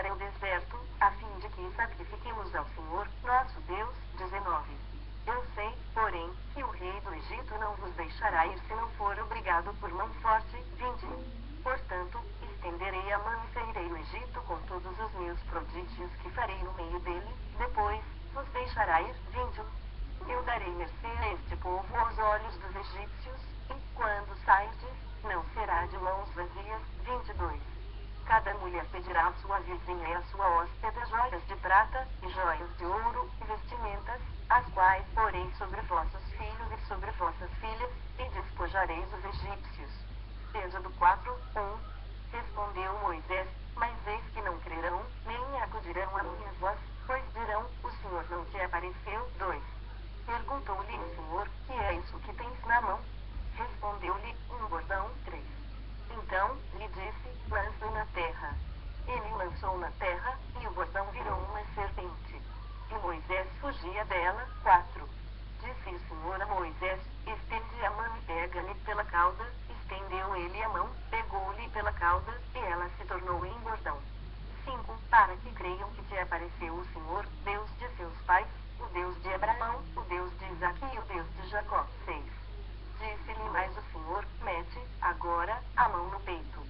para o deserto, a fim de que sacrifiquemos ao Senhor, nosso Deus. 19. Eu sei, porém, que o rei do Egito não vos deixará ir se não for obrigado por mão forte. 20. Portanto, estenderei a mão e sairei do Egito com todos os meus prodígios que farei no meio dele, depois, vos deixará ir. 21. Eu darei mercê a este povo aos olhos dos egípcios, e, quando sairdes, não será de mãos vazias. 22. Cada mulher pedirá à sua vizinha e à sua hóspeda joias de prata, e joias de ouro, e vestimentas, as quais porei sobre vossos filhos e sobre vossas filhas, e despojareis os egípcios. Êxodo 4, 1. Respondeu Moisés: mas eis que não crerão, nem acudirão a minha voz, pois dirão: o Senhor não te apareceu. 2. Perguntou-lhe o Senhor: que é isso que tens na mão? Respondeu-lhe: um bordão. 3. Então, lhe disse: lança-o na terra. Ele lançou na terra, e o bordão virou uma serpente. E Moisés fugia dela. 4. Disse o Senhor a Moisés: estende a mão e pega-lhe pela cauda. Estendeu ele a mão, pegou-lhe pela cauda, e ela se tornou em bordão. 5. Para que creiam que te apareceu o Senhor, Deus de seus pais, o Deus de Abraão, o Deus de Isaque e o Deus de Jacó. 6. Disse-lhe mais o Senhor: mete, agora, a mão no peito.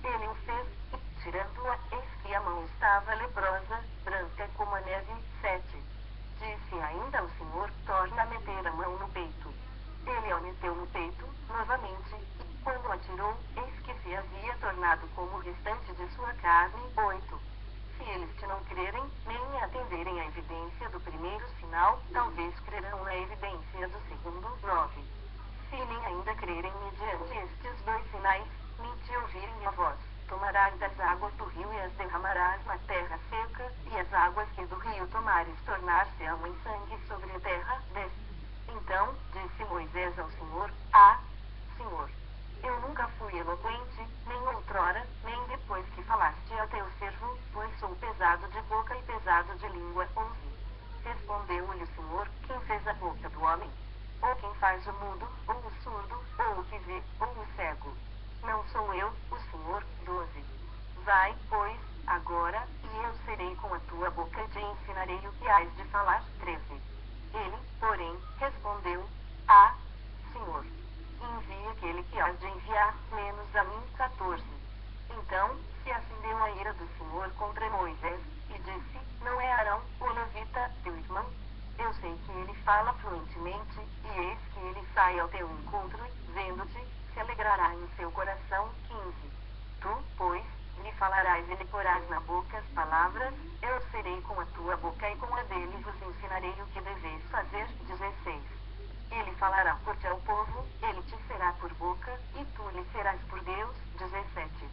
Ele o fez, e, tirando-a, eis que a mão estava leprosa, branca como a neve. 7. Disse ainda o Senhor: torna a meter a mão no peito. Ele a meteu no peito, novamente, e, quando a tirou, eis que se havia tornado como o restante de sua carne. 8. Se eles te não crerem, nem atenderem à evidência do primeiro sinal, talvez crerão na evidência do segundo. 9. Se nem ainda crerem mediante estes dois sinais, nem te ouvirem a voz, tomarás das águas do rio e as derramarás na terra seca, e as águas que do rio tomares tornar-se-ão em sangue sobre a terra. 10. Então, disse Moisés ao Senhor: Senhor, eu nunca fui eloquente, nem outrora, nem depois que falaste a teu servo, pois sou pesado de boca e pesado de língua. 11. Respondeu-lhe o Senhor: quem fez a boca do homem? Ou quem faz o mudo, ou o surdo, ou o que vê, ou o cego? Não sou eu, o Senhor. 12. Vai, pois, agora, e eu serei com a tua boca e te ensinarei o que hás de falar. 13. Ele, porém, respondeu: Senhor, envia aquele que hás de enviar, menos a mim. 14. Então, se acendeu a ira do Senhor contra Moisés, e disse: não é Arão, o levita, teu irmão? Eu sei que ele fala fluentemente, e eis que ele sai ao teu encontro, e, vendo-te, se alegrará em seu coração. 15. Tu, pois, lhe falarás e lhe porás na boca as palavras, eu serei com a tua boca e com a dele vos ensinarei o que deveis fazer. 16. Ele falará por ti ao povo, ele te será por boca, e tu lhe serás por Deus. 17.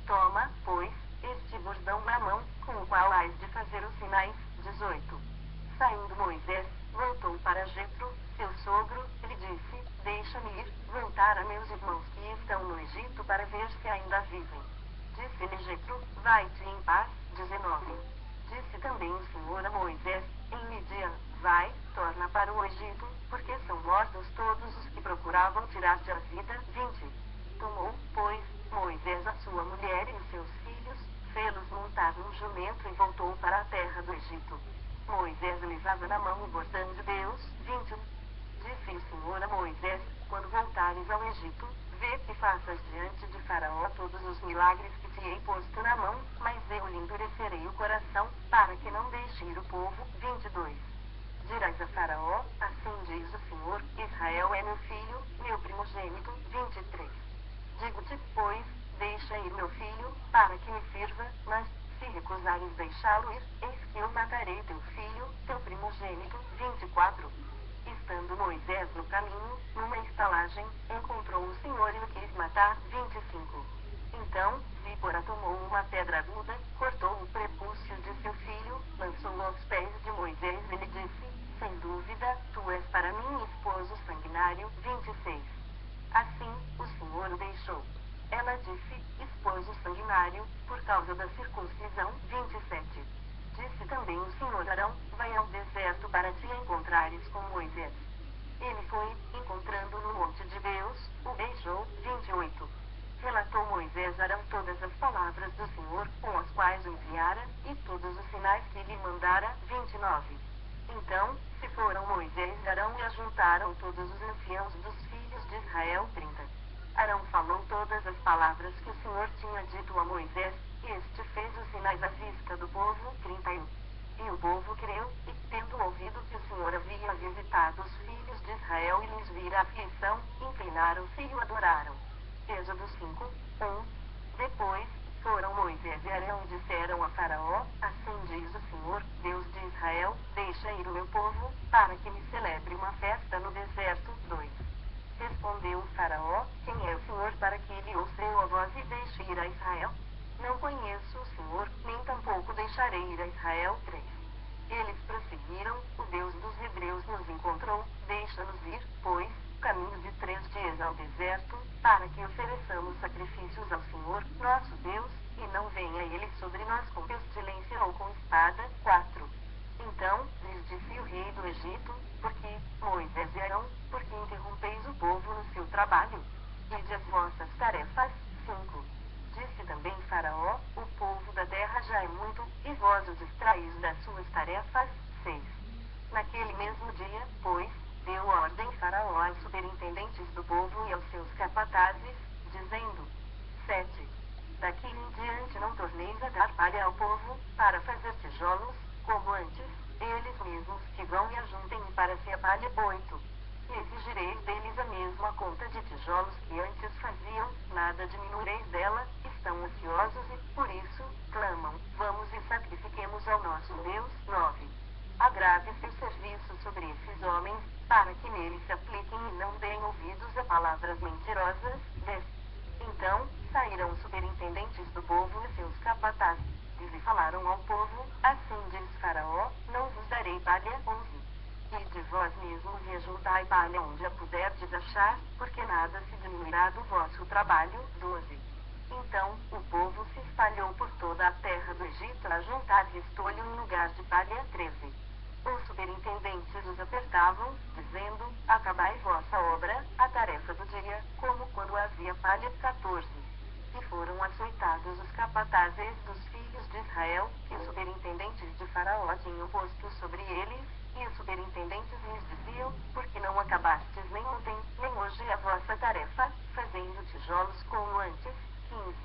Toma, pois, este bordão na mão, com o qual hás de fazer os sinais. 18. Saindo Moisés, voltou para Jetro, seu sogro, e lhe disse: deixa-me ir, voltar a meus irmãos que estão no Egito para ver se ainda vivem. Disse-lhe Jetro: vai-te em paz. 19. Disse também o Senhor a Moisés: em Midian, vai, torna para o Egito, porque são mortos todos os que procuravam tirar-te a vida. 20. Tomou, pois, Moisés a sua mulher e os seus filhos, fê-los montar num jumento e voltou para a terra do Egito. Moisés levava na mão o bordão de Deus. 21. Disse o Senhor a Moisés: quando voltares ao Egito, vê que faças diante de Faraó todos os milagres que te hei posto na mão, mas eu lhe endurecerei o coração, para que não deixe ir o povo. 22. Dirás a Faraó: assim diz o Senhor: Israel é meu filho, meu primogênito. 23. Digo-te, pois, deixa ir meu filho, para que me sirva, mas, se recusares deixá-lo ir, eis que eu matarei teu filho, teu primogênito. 24. Estando Moisés no caminho, numa estalagem, encontrou o Senhor e o quis matar. 25. Então, Zípora tomou uma pedra aguda, cortou o prepúcio de seu filho, lançou-o aos pés de Moisés e lhe disse: sem dúvida, tu és para mim esposo sanguinário. 26. Assim, o Senhor o deixou. Ela disse: esposo sanguinário, por causa da circuncisão. 27. Disse também o Senhor a Arão: vai ao deserto para te encontrares com Moisés. Ele foi, encontrando no monte de Deus, o beijou. 28. Relatou Moisés a Arão todas as palavras do Senhor, com as quais o enviara, e Arão disseram a Faraó: assim diz o Senhor, Deus de Israel, deixa ir o meu povo, para que me celebre uma festa no deserto. 2. Respondeu o Faraó: quem é o Senhor para que ele ouça a voz e deixe ir a Israel? Não conheço o Senhor, nem tampouco deixarei ir a Israel. 3. Eles prosseguiram: o Deus dos Hebreus nos encontrou, deixa-nos ir, pois, caminho de 3 dias ao deserto, para que ofereçamos sacrifícios ao Senhor, nosso Deus, e não venha ele sobre nós com pestilência ou com espada. 4. Então, lhes disse o rei do Egito: porque, Moisés e Arão, porque interrompeis o povo no seu trabalho? Ide as vossas tarefas. 5. Disse também Faraó: o povo da terra já é muito, e vós os distraís das suas tarefas. 6. Naquele mesmo dia, pois, deu ordem Faraó aos superintendentes do povo e aos seus capatazes, dizendo: 7. Daqui em diante não torneis a dar palha ao povo, para fazer tijolos, como antes, eles mesmos que vão e ajuntem para se a palha. 8. E exigireis deles a mesma conta de tijolos que antes faziam, nada diminuireis dela, estão ociosos e, por isso, clamam: vamos e sacrifiquemos ao nosso Deus. 9. Agrave-se o serviço sobre esses homens, para que neles se apliquem e não deem ouvidos a palavras mentirosas. 10. Então, saíram os superintendentes do povo e seus capatazes, e falaram ao povo: assim diz Faraó, não vos darei palha. 11. E de vós mesmos e ajuntai palha onde a puderdes achar, porque nada se diminuirá do vosso trabalho. 12. Então, o povo se espalhou por toda a terra do Egito a juntar restolho em lugar de palha. 13. Os superintendentes os apertavam, dizendo: acabai vossa obra, a tarefa do dia, como quando havia palha. 14. E foram açoitados os capatazes dos filhos de Israel, que os superintendentes de Faraó tinham posto sobre eles, e os superintendentes lhes diziam: porque não acabastes nem ontem, nem hoje a vossa tarefa, fazendo tijolos como antes. 15.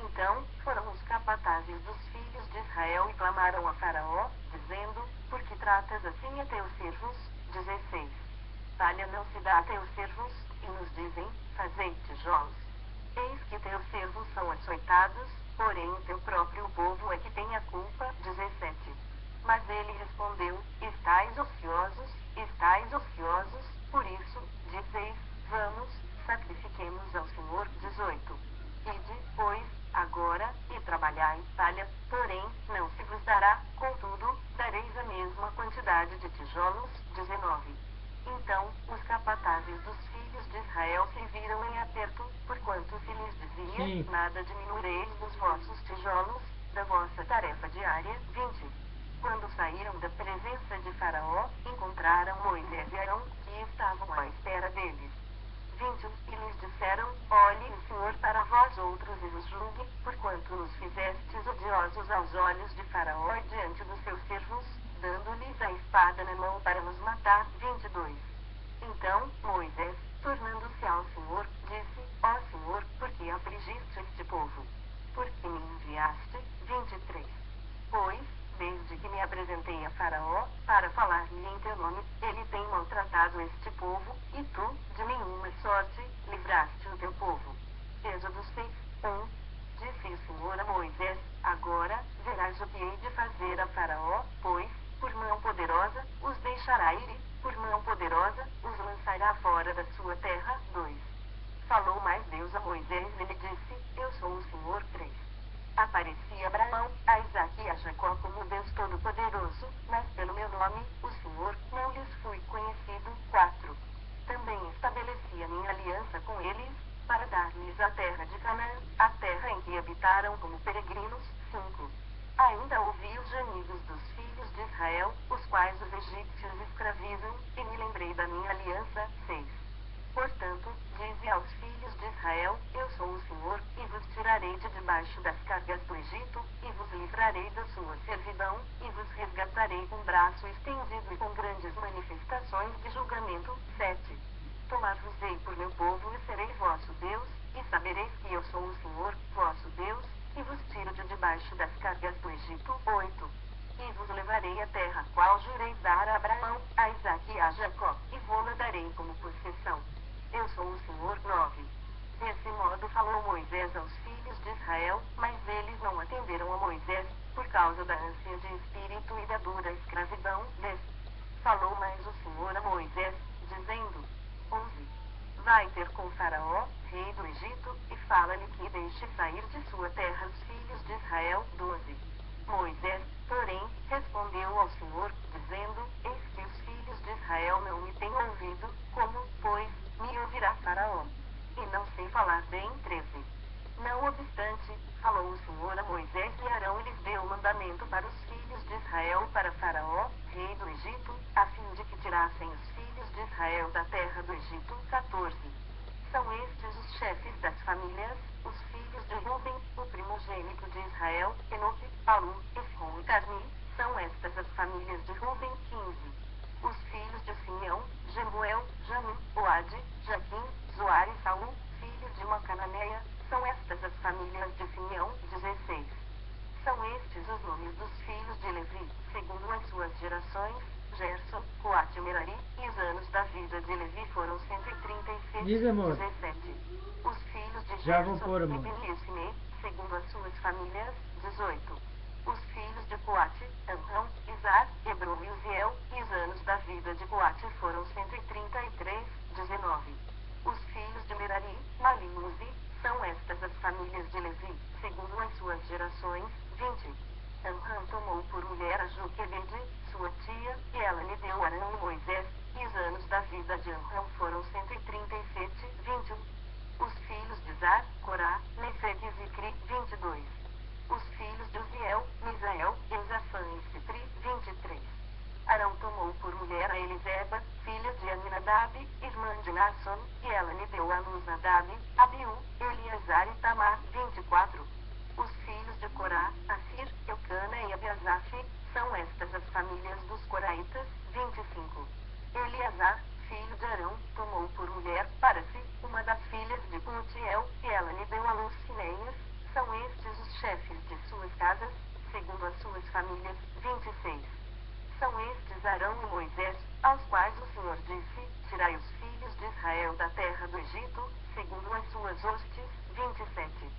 Então, foram os capatazes dos filhos de Israel e clamaram a Faraó, dizendo: por que tratas assim a teus servos? 16. Palha não se dá a teus servos, e nos dizem: fazei tijolos. Eis que teus servos são açoitados, porém o teu próprio povo é que tem a culpa. 17. Mas ele respondeu: estais ociosos, por isso, dizeis: vamos, sacrifiquemos ao Senhor. 18. Ide, pois, agora, e trabalhai palha, porém, não se vos dará, contudo, dareis a mesma quantidade de tijolos. 19. Então, os capatazes dos filhos de Israel se viram em aperto, porquanto se lhes dizia: Sim. nada diminuireis dos vossos tijolos, da vossa tarefa diária. 20. Quando saíram da presença de Faraó, encontraram Moisés e Arão, que estavam à espera deles. 20. E lhes disseram: olhe o Senhor para vós outros e vos julgue, porquanto nos fizestes odiosos aos olhos de Faraó e diante dos seus servos, dando-lhes a espada na mão para nos matar. 22. Então, Moisés, tornando-se ao Senhor, disse: ó Senhor, por que afligiste este povo? Por que me enviaste? 23. Pois, desde que me apresentei a Faraó, para falar-lhe em teu nome, ele tem maltratado este povo, e tu, de nenhuma sorte, livraste o teu povo. Êxodo 6, 1. Disse o Senhor a Moisés: agora, verás o que hei de fazer a Faraó, pois, por mão poderosa, os deixará ir e, por mão poderosa, os lançará fora da sua terra. 2. Falou mais Deus a Moisés e lhe disse: eu sou o Senhor. 3. Apareci a Abraão, a Isaque e a Jacó como Deus Todo-Poderoso, mas pelo meu nome, o Senhor, não lhes fui conhecido. 4. Também estabeleci a minha aliança com eles, para dar-lhes a terra de Canaã, a terra em que habitaram como peregrinos. 5. Ainda ouvi os gemidos dos filhos de Israel, os quais os egípcios escravizam, e me lembrei da minha aliança. 6. Portanto, dize aos filhos de Israel: eu sou o Senhor, e vos tirarei de debaixo das cargas do Egito, e vos livrarei da sua servidão, e vos resgatarei com braço estendido e com grandes manifestações de julgamento. 7. Tomar-vos-ei por meu povo e serei vosso Deus, e sabereis que eu sou o Senhor, vosso Deus, que vos tiro de debaixo das cargas do Egito. 8. E vos levarei à terra qual jurei dar a Abraão, a Isaque e a Jacó, e vou-la darei como possessão. Eu sou o Senhor. 9. Desse modo falou Moisés aos filhos de Israel, mas eles não atenderam a Moisés, por causa da ânsia de espírito e da dura escravidão. Falou mais o Senhor a Moisés, dizendo: 11. Vai ter com Faraó, rei do Egito, e fala-lhe que deixe sair de sua terra os filhos de Israel. 12. Moisés, porém, respondeu ao Senhor, dizendo: Eis que os filhos de Israel não me têm ouvido, como, pois, me ouvirá Faraó? E não sei falar bem. 13. Não obstante, falou o Senhor a Moisés e Arão e lhes deu mandamento para os filhos de Israel para Faraó, rei do Egito, a fim de que tirassem os filhos de Israel da terra do Egito. 14. São estes os chefes das famílias, os filhos de Ruben, o primogênito de Israel, Enoque, Palum, Efron e Carmi, são estas as famílias de Ruben. 15. Os filhos de Simeão, Jemuel, Jamim, Oade, Jaquim, Zoar e Saul, filhos de uma cananeia, são estas as famílias de Simeão. 16. São estes os nomes dos filhos de Levi, segundo as suas gerações: Gerson, Coate e Merari, e os anos da vida de Levi foram 137. Diz, amor. 17. Os filhos de Já vou Gerson, pôr, amor. Libni e Simei, segundo as suas famílias. 18. Os filhos de Coate, Amrão, Izar, Hebron e Uziel, e os anos da vida de Coate foram 133. 19. Os filhos de Merari, Mali e Muzi, são estas as famílias de Levi, segundo as suas gerações. 20. Amram tomou por mulher a Joquebede, sua tia, e ela lhe deu Arão e Moisés, e os anos da vida de Amram foram 137. 21. Os filhos de Zar, Corá, Nefeg e Zicri. 22. Os filhos de Uziel, Misael, Eusafã e Citri. 23. Arão tomou por mulher a Eliseba, filha de Aminadab, irmã de Naasson, e ela lhe deu a luz Nadab, Abiú, Eleazar e Tamar. 24. Os filhos de Corá, Assir, Eucana e Abiasaf, são estas as famílias dos coraitas. 25. Eleazar, filho de Arão, tomou por mulher, para si, uma das filhas de Putiel, e ela lhe deu a luz Finéias. São estes os chefes de suas casas, segundo as suas famílias. 26. São estes Arão e Moisés, aos quais o Senhor disse: Tirai os filhos de Israel da terra do Egito, segundo as suas hostes. 27.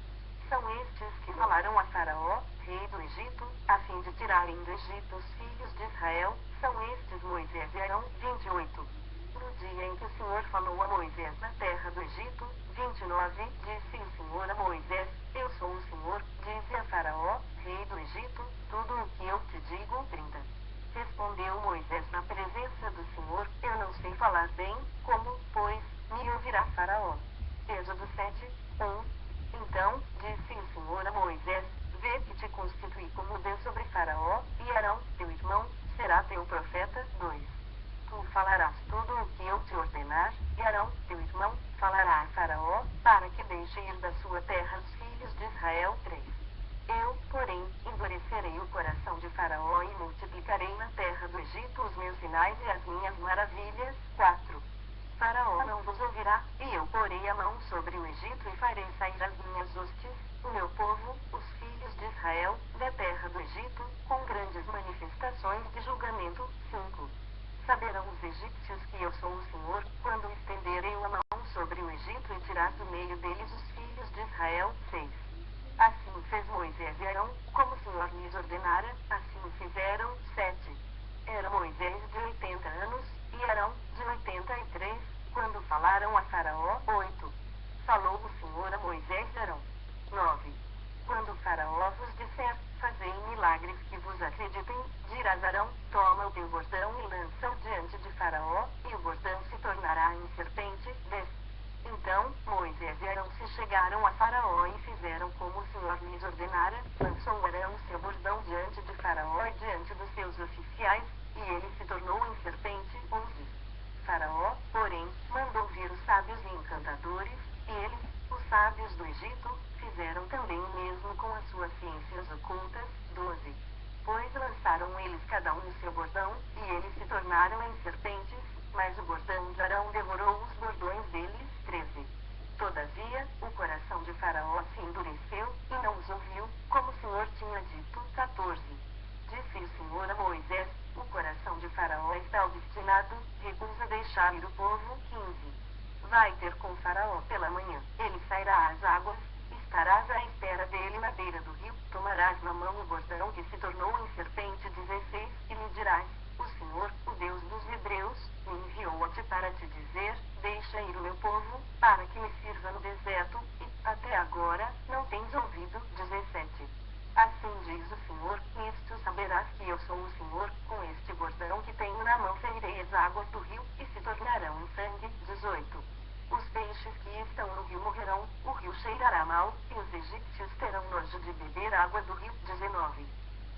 São estes que falaram a Faraó, rei do Egito, a fim de tirarem do Egito os filhos de Israel, são estes Moisés e Arão. 28. No dia em que o Senhor falou a Moisés na terra do Egito. 29. Disse o Senhor a Moisés: Eu sou o Senhor, dize a Faraó, rei do Egito, tudo o que eu te digo. 30. Respondeu Moisés na presença do Senhor: Eu não sei falar bem, como, pois, me ouvirá Faraó? Êxodo 7. 1. Então, disse o Senhor a Moisés: Vê que te constituí como Deus sobre Faraó, e Arão, teu irmão, será teu profeta. 2. Tu falarás tudo o que eu te ordenar, e Arão, teu irmão, falará a Faraó, para que deixe ir da sua terra os filhos de Israel. 3. Eu, porém, endurecerei o coração de Faraó e multiplicarei na terra do Egito os meus sinais e as minhas maravilhas. 4. Faraó não vos ouvirá, e eu porei a mão sobre o Egito e farei sair as minhas hostes, o meu povo, os filhos de Israel, da terra do Egito, com grandes manifestações de julgamento. 5. Saberão os egípcios que eu sou o Senhor, quando estenderei a mão sobre o Egito e tirar do meio deles os filhos de Israel. 6. Assim fez Moisés e Arão, como o Senhor lhes ordenara, assim fizeram. 7. Era Moisés de 80 anos, e Arão, de 83, quando falaram a Faraó. 8. Falou o Senhor a Moisés e Arão. 9. Quando Faraó vos disser: Fazei milagres que vos acreditem, dirás Arão: Toma o teu bordão e lança-o diante de Faraó, e o bordão se tornará em serpente. 10. Então, Moisés e Arão se chegaram a Faraó e fizeram como o Senhor lhes ordenara, lançou Arão seu bordão diante de Faraó e diante dos seus oficiais, e ele se tornou em serpente. 11. Faraó, porém, mandou vir os sábios e encantadores, e eles, os sábios do Egito, fizeram também o mesmo com as suas ciências ocultas. 12. Pois lançaram eles cada um o seu bordão, e eles se tornaram em serpentes, mas o bordão de Arão devorou os bordões deles. 13. Todavia, o coração de Faraó se endureceu, e não os ouviu, como o Senhor tinha dito. 14. Disse o Senhor a Moisés: O coração de Faraó está obstinado, recusa deixar ir o povo. 15. vai ter com Faraó pela manhã. Ele sairá às águas, estarás à espera dele na beira do rio, tomarás na mão o bordão que se tornou em serpente 16, e lhe dirás: o Senhor, o Deus dos Hebreus, me enviou a ti para te dizer: deixa ir o meu povo, para que me sirva no deserto, e, até agora, não tens ouvido. 17. Assim diz o Senhor: nisto saberás que eu sou o Senhor, com este bordão que tenho na mão ferirei as águas do rio, e se tornarão em sangue. 18. Os peixes que estão no rio morrerão, o rio cheirará mal, e os egípcios terão nojo de beber água do rio. 19.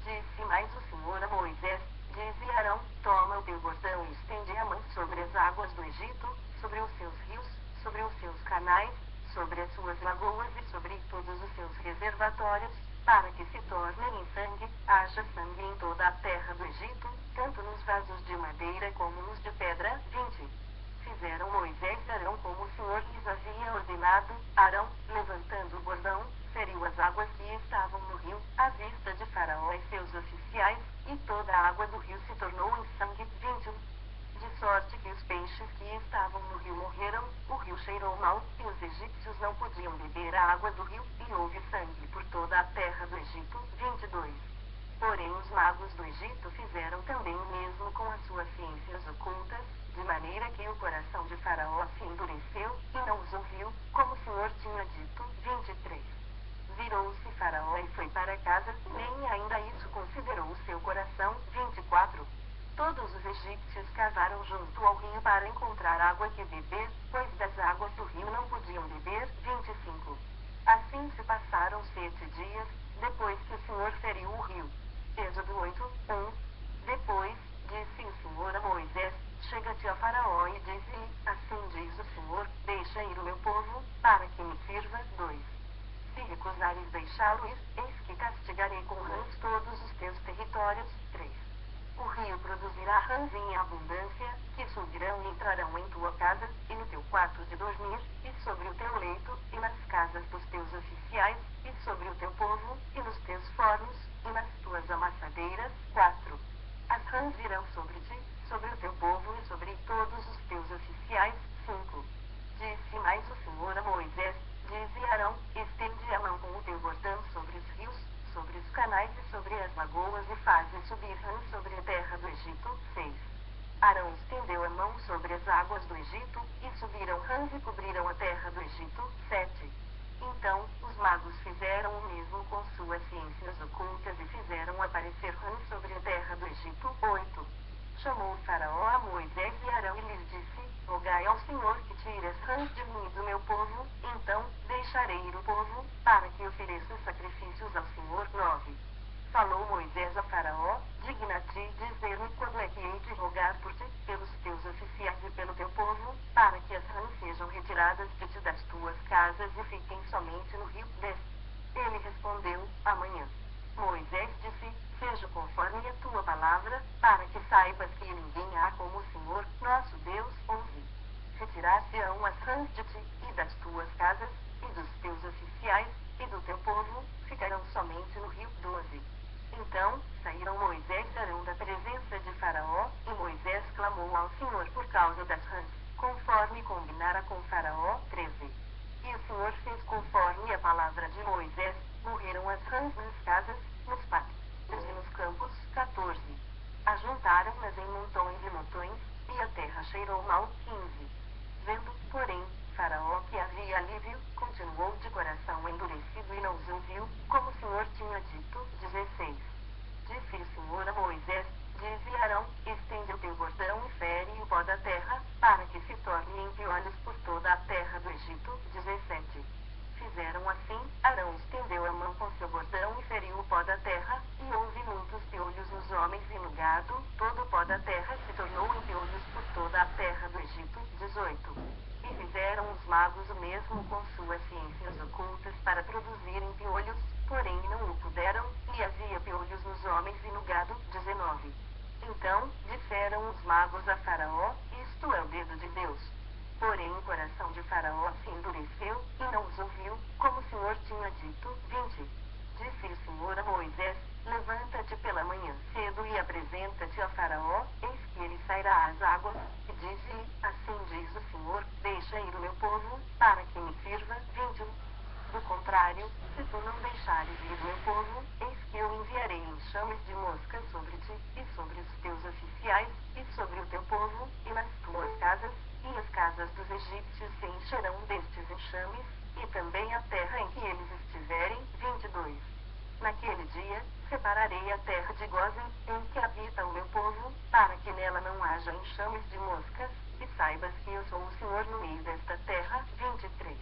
Disse mais o Senhor a Moisés: dize a Arão: toma o teu bordão e estende a mão sobre as águas do Egito, sobre os seus rios, sobre os seus canais, sobre as suas lagoas e sobre todos os seus reservatórios, para que se tornem em sangue, haja sangue em toda a terra do Egito, tanto nos vasos de madeira como nos de pedra. 20. Fizeram Moisés e Arão como o Senhor lhes havia ordenado. Arão, levantando o bordão, feriu as águas que estavam no rio, à vista de Faraó e seus oficiais, e toda a água do rio se tornou em sangue. 21. De sorte que os peixes que estavam no rio morreram, o rio cheirou mal, e os egípcios não podiam beber a água do rio, e houve sangue por toda a terra do Egito. 22. Porém os magos do Egito fizeram também o mesmo com as suas ciências ocultas, de maneira que o coração de Faraó se endureceu, e não os ouviu, como o Senhor tinha dito. 23. Virou-se Faraó e foi para casa, nem ainda isso considerou o seu coração. 24. Todos os egípcios cavaram junto ao rio para encontrar água que beber, pois das águas do rio não podiam beber. 25. Assim se passaram 7 dias, depois que o Senhor feriu o rio. Êxodo 8, 1. Depois, disse o Senhor a Moisés: chega-te a Faraó e diz-lhe: assim diz o Senhor, deixa ir o meu povo, para que me sirva. 2. Se recusares deixá-lo ir, eis que castigarei com rãs todos os teus territórios. 3. O rio produzirá rãs em abundância, que subirão e entrarão em tua casa, e no teu quarto de dormir, e sobre o teu leito, e nas casas dos teus oficiais, e sobre o teu povo, e nos teus fornos, e nas tuas amassadeiras. 4. As rãs virão sobre ti, sobre o teu povo e sobre todos os teus oficiais. 5. Disse mais o Senhor a Moisés: dize a Arão: estende a mão com o teu bordão sobre os rios, sobre os canais e sobre as lagoas, e faze subir rãs sobre a terra do Egito. 6. Arão estendeu a mão sobre as águas do Egito, e subiram rãs e cobriram a terra do Egito. 7. Então, os magos fizeram o mesmo com suas ciências ocultas e fizeram aparecer rãs sobre a terra do Egito. 8. Chamou Faraó a Moisés e Arão e lhes disse: rogai ao Senhor que tire as rãs de mim e do meu povo, então deixarei ir o povo, para que ofereça sacrifícios ao Senhor. 9. Falou Moisés a Faraó: digna-te dizer-me quando é que hei de rogar por ti, pelos teus oficiais e pelo teu povo, para que as rãs sejam retiradas de ti das tuas casas e fiquem somente no rio. 10. Ele respondeu: amanhã. Moisés disse: seja conforme a tua palavra, para que saibas que ninguém há como o Senhor, nosso Deus. 11. Retirar-se-ão as rãs de ti, e das tuas casas, e dos teus oficiais, e do teu povo, ficarão somente no rio. 12. Então, saíram Moisés e Arão da presença de Faraó, e Moisés clamou ao Senhor por causa das rãs, conforme combinara com Faraó. 13. E o Senhor fez conforme a palavra de Moisés, morreram as rãs nas casas, nos pátios e nos campos. 14. Ajuntaram-nas em montões e montões, e a terra cheirou mal. 15. Vendo, porém, Faraó que havia alívio, continuou de coração endurecido e não os ouviu, como o Senhor tinha dito. 16. Disse o Senhor a Moisés: dize a Arão: estende o teu bordão e fere o pó da terra, para que se torne em piolhos por toda a terra do Egito. 17. Fizeram assim, Arão estendeu a mão com seu bordão e feriu o pó da terra, e houve muitos piolhos nos homens e no gado, todo o pó da terra se tornou em piolhos por toda a terra do Egito. 18. E fizeram os magos o mesmo com suas ciências ocultas para produzirem piolhos, porém não o puderam, e havia piolhos nos homens e no gado. 19. Então, disseram os magos a Faraó: isto é o dedo de Deus. Porém o coração de Faraó se endureceu, e não os ouviu, como o Senhor tinha dito. 20. Disse o Senhor a Moisés: levanta-te pela manhã cedo e apresenta-te a Faraó, eis que ele sairá às águas, e diz-lhe: assim diz o Senhor, deixa ir o meu enxames de moscas sobre ti, e sobre os teus oficiais, e sobre o teu povo, e nas tuas casas, e as casas dos egípcios se encherão destes enxames, e também a terra em que eles estiverem. 22. Naquele dia, separarei a terra de Gósen, em que habita o meu povo, para que nela não haja enxames de moscas, e saibas que eu sou o Senhor no meio desta terra. 23.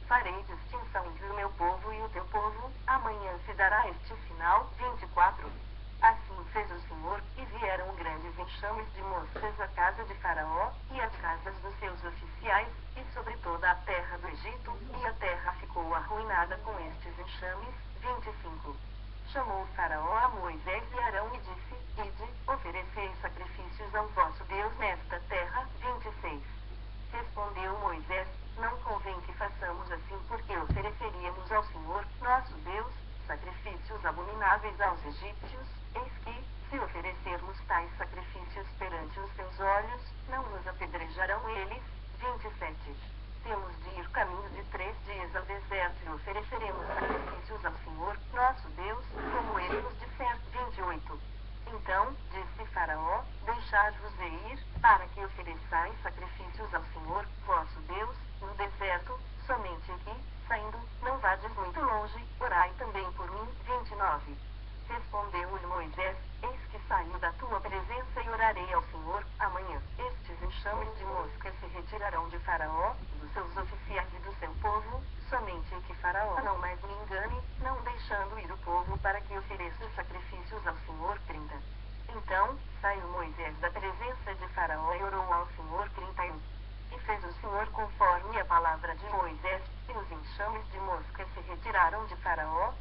Farei distinção entre o meu povo e o teu povo, amanhã se dará este sinal. 24. Assim fez o Senhor, e vieram grandes enxames de moscas à casa de Faraó, e às casas dos seus oficiais, e sobre toda a terra do Egito, e a terra ficou arruinada com estes enxames. 25. Chamou Faraó a Moisés e Arão e disse: Ide, oferecei sacrifícios ao vosso Deus nesta terra. 26. Respondeu Moisés: Não convém que façamos assim, porque ofereceríamos ao Senhor, nosso Deus, sacrifícios abomináveis aos egípcios. Eis que, se oferecermos tais sacrifícios perante os teus olhos, não nos apedrejarão eles. 27. Temos de ir caminho de 3 dias ao deserto e ofereceremos sacrifícios ao Senhor, nosso Deus, como ele nos disser. 28. Então, disse Faraó: Deixar-vos ir, para que ofereçais sacrifícios ao Senhor, vosso Deus, no deserto, somente aqui, saindo, não vades muito longe, orai também por mim. 29. Respondeu-lhe Moisés: Eis que saio da tua presença e orarei ao Senhor. Amanhã, estes enxames de moscas se retirarão de Faraó, dos seus oficiais e do seu povo, somente que Faraó não mais me engane, não deixando ir o povo para que ofereça sacrifícios ao Senhor. 30. Então, saiu Moisés da presença de Faraó e orou ao Senhor. 31. E fez o Senhor conforme a palavra de Moisés, e os enxames de moscas se retiraram de Faraó,